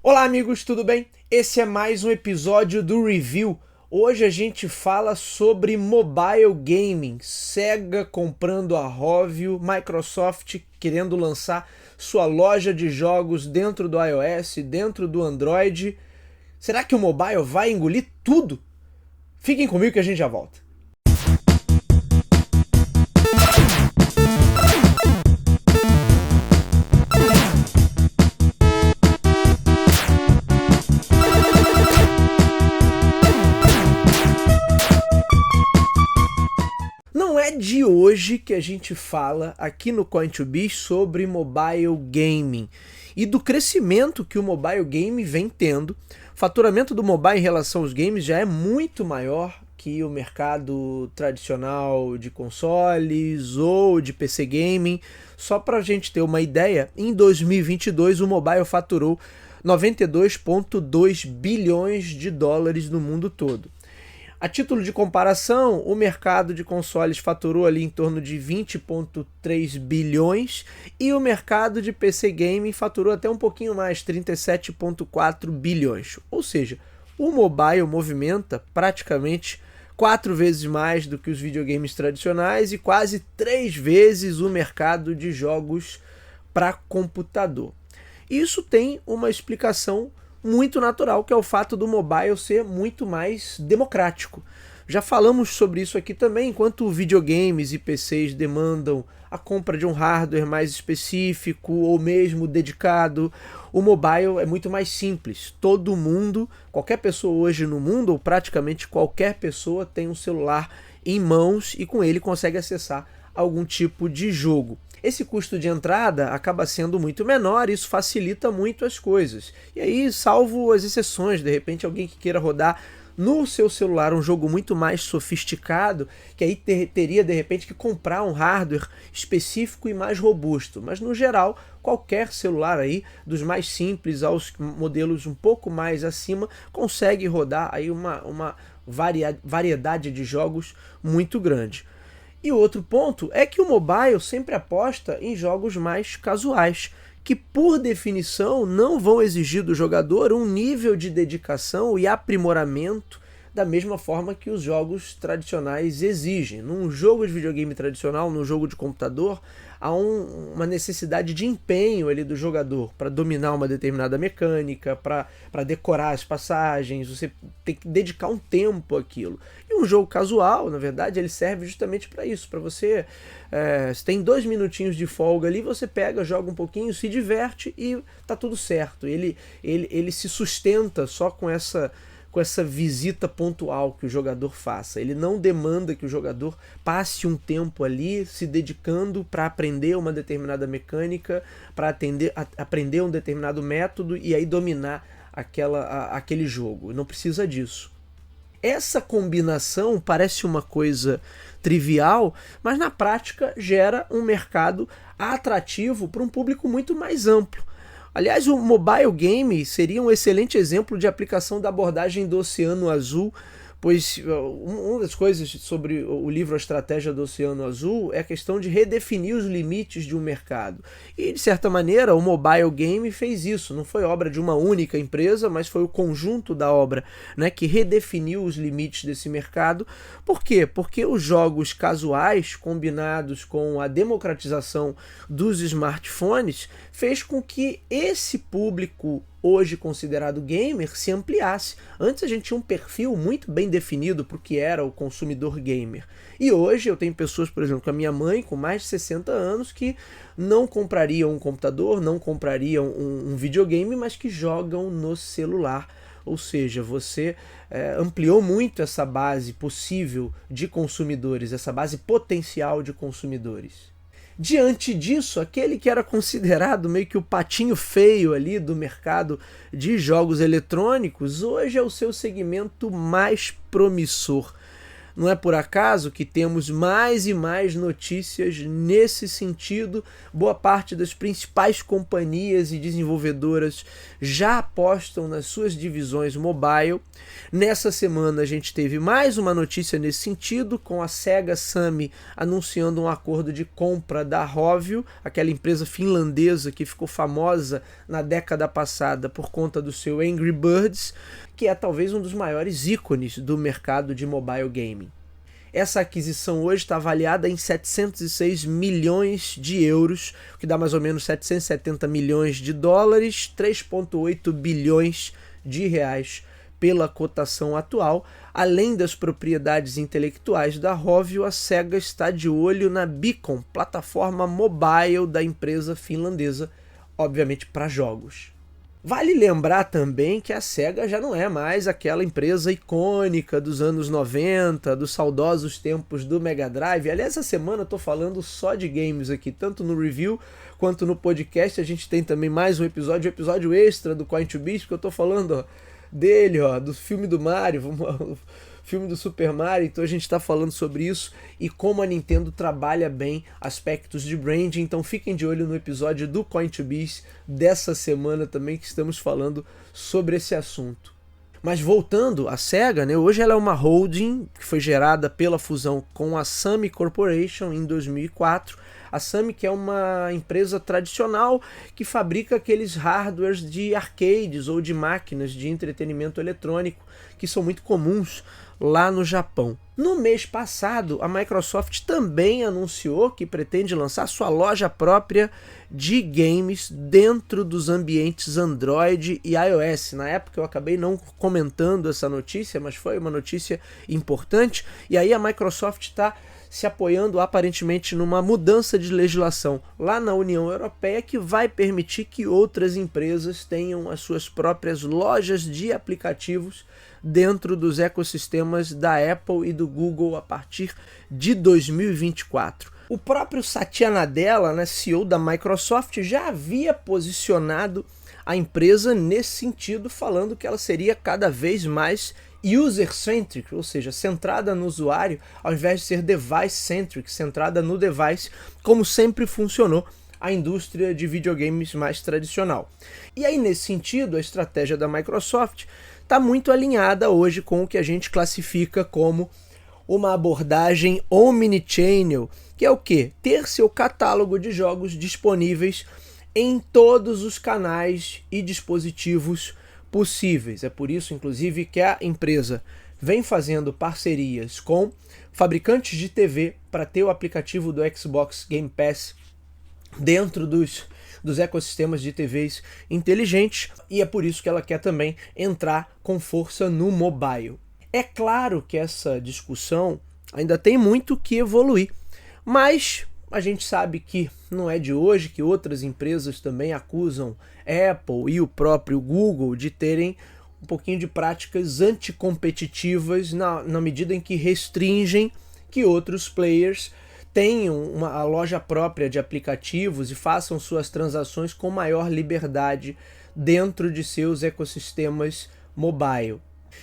Olá amigos, tudo bem? Esse é mais um episódio do Review. Hoje a gente fala sobre mobile gaming, Sega comprando a Rovio, Microsoft querendo lançar sua loja de jogos dentro do iOS, dentro do Android. Será que o mobile vai engolir tudo? Fiquem comigo que a gente já volta. Não é de hoje que a gente fala aqui no Coin2Biz sobre mobile gaming e do crescimento que o mobile game vem tendo. O faturamento do mobile em relação aos games já é muito maior que o mercado tradicional de consoles ou de PC gaming. Só para a gente ter uma ideia, em 2022 o mobile faturou 92,2 bilhões de dólares no mundo todo. A título de comparação, o mercado de consoles faturou ali em torno de 20,3 bilhões e o mercado de PC Gaming faturou até um pouquinho mais, 37,4 bilhões. Ou seja, o mobile movimenta praticamente 4 vezes mais do que os videogames tradicionais e quase 3 vezes o mercado de jogos para computador. Isso tem uma explicação muito natural, que é o fato do mobile ser muito mais democrático. Já falamos sobre isso aqui também, enquanto videogames e PCs demandam a compra de um hardware mais específico ou mesmo dedicado, o mobile é muito mais simples. Todo mundo, qualquer pessoa hoje no mundo, ou praticamente qualquer pessoa, tem um celular em mãos e com ele consegue acessar algum tipo de jogo. Esse custo de entrada acaba sendo muito menor e isso facilita muito as coisas. E aí, salvo as exceções, de repente alguém que queira rodar no seu celular um jogo muito mais sofisticado, que aí teria de repente que comprar um hardware específico e mais robusto. Mas no geral, qualquer celular aí, dos mais simples aos modelos um pouco mais acima, consegue rodar aí uma variedade de jogos muito grande. E o outro ponto é que o mobile sempre aposta em jogos mais casuais, que por definição não vão exigir do jogador um nível de dedicação e aprimoramento da mesma forma que os jogos tradicionais exigem. Num jogo de videogame tradicional, num jogo de computador, há uma necessidade de empenho ali do jogador para dominar uma determinada mecânica, para decorar as passagens, você tem que dedicar um tempo àquilo. E um jogo casual, na verdade, ele serve justamente para isso, para você, você tem 2 minutinhos de folga ali, você pega, joga um pouquinho, se diverte e tá tudo certo. Ele se sustenta só com essa visita pontual que o jogador faça. Ele não demanda que o jogador passe um tempo ali se dedicando para aprender uma determinada mecânica, para aprender um determinado método e aí dominar aquele jogo. Não precisa disso. Essa combinação parece uma coisa trivial, mas na prática gera um mercado atrativo para um público muito mais amplo. Aliás, o mobile game seria um excelente exemplo de aplicação da abordagem do Oceano Azul, pois uma das coisas sobre o livro A Estratégia do Oceano Azul é a questão de redefinir os limites de um mercado. E, de certa maneira, o mobile game fez isso. Não foi obra de uma única empresa, mas foi o conjunto da obra, né, que redefiniu os limites desse mercado. Por quê? Porque os jogos casuais, combinados com a democratização dos smartphones, fez com que esse público hoje considerado gamer se ampliasse. Antes a gente tinha um perfil muito bem definido para o que era o consumidor gamer. E hoje eu tenho pessoas, por exemplo, com a minha mãe, com mais de 60 anos, que não comprariam um computador, não comprariam um videogame, mas que jogam no celular. Ou seja, você ampliou muito essa base possível de consumidores, essa base potencial de consumidores. Diante disso, aquele que era considerado meio que o patinho feio ali do mercado de jogos eletrônicos, hoje é o seu segmento mais promissor. Não é por acaso que temos mais e mais notícias nesse sentido. Boa parte das principais companhias e desenvolvedoras já apostam nas suas divisões mobile. Nessa semana a gente teve mais uma notícia nesse sentido, com a Sega Sammy anunciando um acordo de compra da Rovio, aquela empresa finlandesa que ficou famosa na década passada por conta do seu Angry Birds, que é talvez um dos maiores ícones do mercado de mobile gaming. Essa aquisição hoje está avaliada em 706 milhões de euros, o que dá mais ou menos 770 milhões de dólares, 3,8 bilhões de reais pela cotação atual. Além das propriedades intelectuais da Rovio, a Sega está de olho na Beacon, plataforma mobile da empresa finlandesa, obviamente para jogos. Vale lembrar também que a Sega já não é mais aquela empresa icônica dos anos 90, dos saudosos tempos do Mega Drive. Aliás, essa semana eu estou falando só de games aqui, tanto no review quanto no podcast. A gente tem também mais um episódio extra do Coin2Biz, porque eu estou falando dele, do filme do Mario, filme do Super Mario. Então a gente está falando sobre isso e como a Nintendo trabalha bem aspectos de branding. Então fiquem de olho no episódio do Coin2Biz dessa semana também, que estamos falando sobre esse assunto. Mas voltando à Sega, hoje ela é uma holding que foi gerada pela fusão com a Sammy Corporation em 2004. A Sammy, que é uma empresa tradicional que fabrica aqueles hardwares de arcades ou de máquinas de entretenimento eletrônico que são muito comuns lá no Japão. No mês passado, a Microsoft também anunciou que pretende lançar sua loja própria de games dentro dos ambientes Android e iOS. Na época eu acabei não comentando essa notícia, mas foi uma notícia importante. E aí a Microsoft está se apoiando aparentemente numa mudança de legislação lá na União Europeia que vai permitir que outras empresas tenham as suas próprias lojas de aplicativos dentro dos ecossistemas da Apple e do Google a partir de 2024. O próprio Satya Nadella, CEO da Microsoft, já havia posicionado a empresa nesse sentido, falando que ela seria cada vez mais user-centric, ou seja, centrada no usuário, ao invés de ser device-centric, centrada no device, como sempre funcionou a indústria de videogames mais tradicional. E aí, nesse sentido, a estratégia da Microsoft está muito alinhada hoje com o que a gente classifica como uma abordagem omnichannel, que é o quê? Ter seu catálogo de jogos disponíveis em todos os canais e dispositivos possíveis. É por isso, inclusive, que a empresa vem fazendo parcerias com fabricantes de TV para ter o aplicativo do Xbox Game Pass dentro dos ecossistemas de TVs inteligentes, e é por isso que ela quer também entrar com força no mobile. É claro que essa discussão ainda tem muito que evoluir, mas a gente sabe que não é de hoje que outras empresas também acusam Apple e o próprio Google de terem um pouquinho de práticas anticompetitivas na medida em que restringem que outros players tenham a loja própria de aplicativos e façam suas transações com maior liberdade dentro de seus ecossistemas mobile.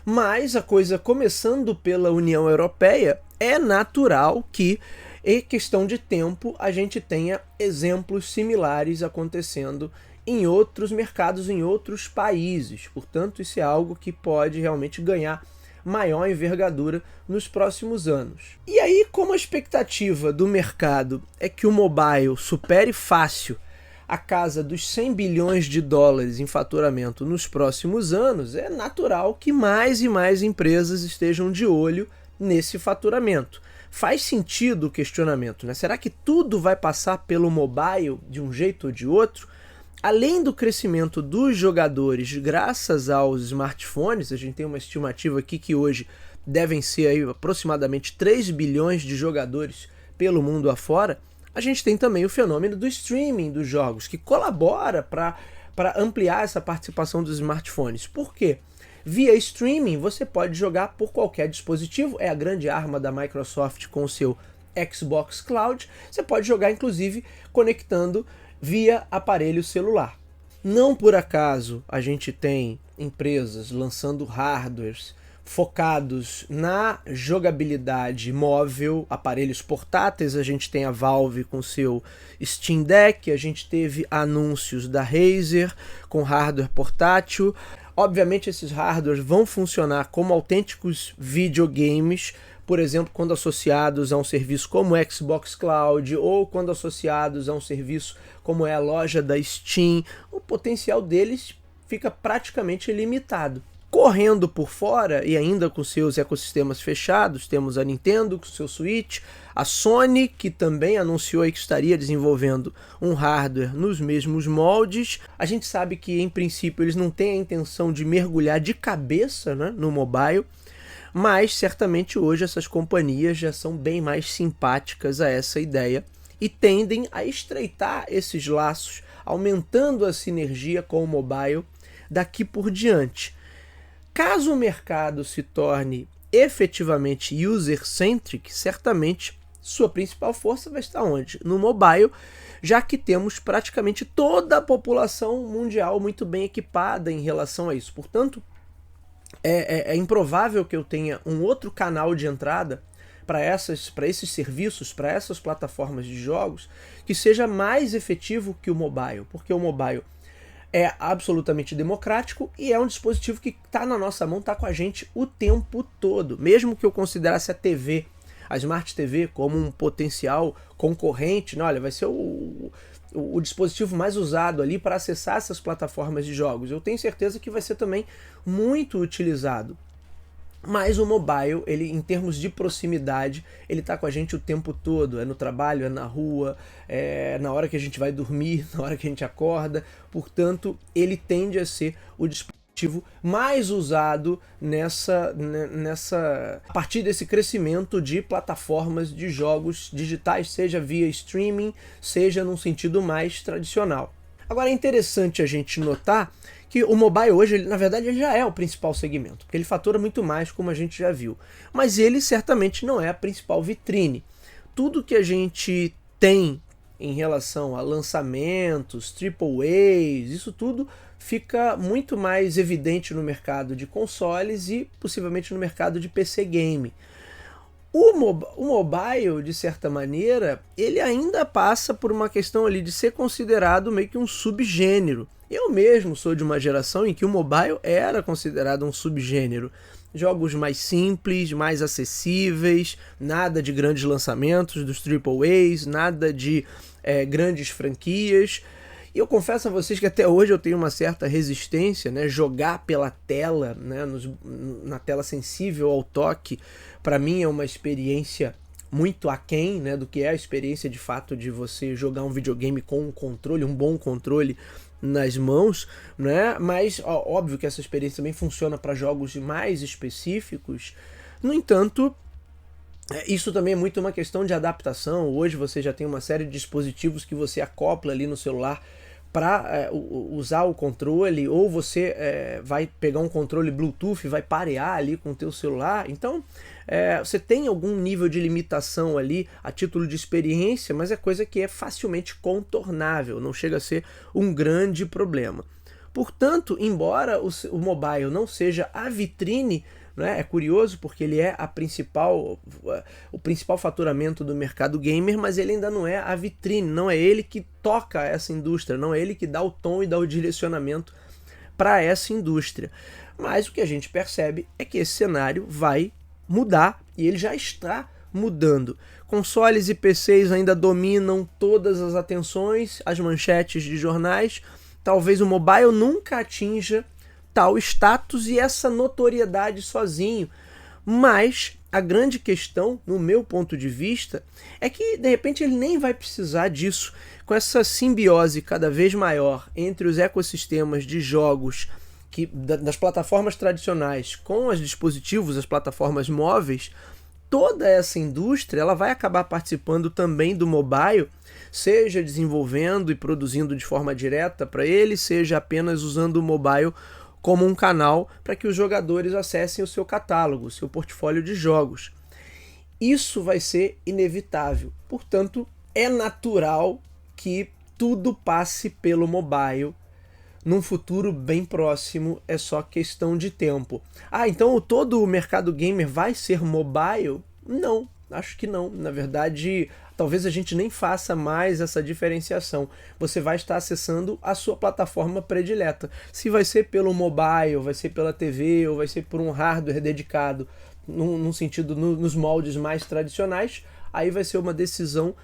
Mas a coisa começando pela União Europeia, é natural que, em questão de tempo, a gente tenha exemplos similares acontecendo em outros mercados, em outros países. Portanto, isso é algo que pode realmente ganhar maior envergadura nos próximos anos. E aí, como a expectativa do mercado é que o mobile supere fácil a casa dos 100 bilhões de dólares em faturamento nos próximos anos, é natural que mais e mais empresas estejam de olho nesse faturamento. Faz sentido o questionamento, né? Será que tudo vai passar pelo mobile de um jeito ou de outro? Além do crescimento dos jogadores graças aos smartphones, a gente tem uma estimativa aqui que hoje devem ser aí aproximadamente 3 bilhões de jogadores pelo mundo afora, a gente tem também o fenômeno do streaming dos jogos, que colabora para ampliar essa participação dos smartphones. Por quê? Via streaming você pode jogar por qualquer dispositivo, é a grande arma da Microsoft com o seu Xbox Cloud, você pode jogar inclusive conectando via aparelho celular. Não por acaso a gente tem empresas lançando hardwares focados na jogabilidade móvel, aparelhos portáteis. A gente tem a Valve com seu Steam Deck, a gente teve anúncios da Razer com hardware portátil. Obviamente esses hardwares vão funcionar como autênticos videogames, por exemplo, quando associados a um serviço como o Xbox Cloud ou quando associados a um serviço como é a loja da Steam. O potencial deles fica praticamente ilimitado. Correndo por fora e ainda com seus ecossistemas fechados, temos a Nintendo com seu Switch, a Sony, que também anunciou que estaria desenvolvendo um hardware nos mesmos moldes. A gente sabe que, em princípio, eles não têm a intenção de mergulhar de cabeça, né, no mobile, mas certamente hoje essas companhias já são bem mais simpáticas a essa ideia e tendem a estreitar esses laços, aumentando a sinergia com o mobile daqui por diante. Caso o mercado se torne efetivamente user-centric, certamente sua principal força vai estar onde? No mobile, já que temos praticamente toda a população mundial muito bem equipada em relação a isso. Portanto, é improvável que eu tenha um outro canal de entrada para esses serviços, para essas plataformas de jogos, que seja mais efetivo que o mobile, porque o mobile é absolutamente democrático e é um dispositivo que está na nossa mão, está com a gente o tempo todo. Mesmo que eu considerasse a TV, a Smart TV, como um potencial concorrente, né? Olha, vai ser o dispositivo mais usado ali para acessar essas plataformas de jogos. Eu tenho certeza que vai ser também muito utilizado. Mas o mobile, ele, em termos de proximidade, ele está com a gente o tempo todo. É no trabalho, é na rua, é na hora que a gente vai dormir, na hora que a gente acorda. Portanto, ele tende a ser o dispositivo mais usado a partir desse crescimento de plataformas de jogos digitais, seja via streaming, seja num sentido mais tradicional. Agora é interessante a gente notar que o mobile hoje, na verdade, ele já é o principal segmento, porque ele fatura muito mais, como a gente já viu. Mas ele certamente não é a principal vitrine. Tudo que a gente tem em relação a lançamentos, AAAs, isso tudo fica muito mais evidente no mercado de consoles e possivelmente no mercado de PC game. O mobile, de certa maneira, ele ainda passa por uma questão ali de ser considerado meio que um subgênero. Eu mesmo sou de uma geração em que o mobile era considerado um subgênero. Jogos mais simples, mais acessíveis, nada de grandes lançamentos dos AAAs, nada de grandes franquias. E eu confesso a vocês que até hoje eu tenho uma certa resistência, né? Jogar pela tela, né? Na tela sensível ao toque, para mim é uma experiência muito aquém, né? Do que é a experiência de fato de você jogar um videogame com um controle, um bom controle nas mãos, né? Mas óbvio que essa experiência também funciona para jogos mais específicos. No entanto, isso também é muito uma questão de adaptação. Hoje você já tem uma série de dispositivos que você acopla ali no celular para usar o controle, ou você vai pegar um controle Bluetooth e vai parear ali com o teu celular. Então você tem algum nível de limitação ali a título de experiência, mas é coisa que é facilmente contornável, não chega a ser um grande problema. Portanto, embora o mobile não seja a vitrine, né, é curioso porque ele é o principal faturamento do mercado gamer, mas ele ainda não é a vitrine, não é ele que toca essa indústria, não é ele que dá o tom e dá o direcionamento para essa indústria. Mas o que a gente percebe é que esse cenário vai mudar e ele já está mudando. Consoles e PCs ainda dominam todas as atenções, as manchetes de jornais. Talvez o mobile nunca atinja tal status e essa notoriedade sozinho. Mas a grande questão, no meu ponto de vista, é que de repente ele nem vai precisar disso. Com essa simbiose cada vez maior entre os ecossistemas de jogos das plataformas tradicionais com os dispositivos, as plataformas móveis, toda essa indústria ela vai acabar participando também do mobile, seja desenvolvendo e produzindo de forma direta para ele, seja apenas usando o mobile como um canal para que os jogadores acessem o seu catálogo, o seu portfólio de jogos. Isso vai ser inevitável. Portanto, é natural que tudo passe pelo mobile num futuro bem próximo, é só questão de tempo. Ah, então todo o mercado gamer vai ser mobile? Não, acho que não. Na verdade, talvez a gente nem faça mais essa diferenciação. Você vai estar acessando a sua plataforma predileta. Se vai ser pelo mobile, vai ser pela TV ou vai ser por um hardware dedicado, num sentido, nos moldes mais tradicionais, aí vai ser uma decisão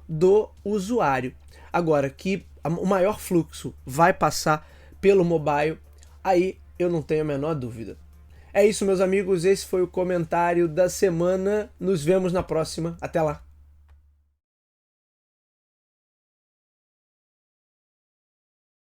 do usuário. Agora, que o maior fluxo vai passar pelo mobile, aí eu não tenho a menor dúvida. É isso, meus amigos, esse foi o comentário da semana. Nos vemos na próxima. Até lá!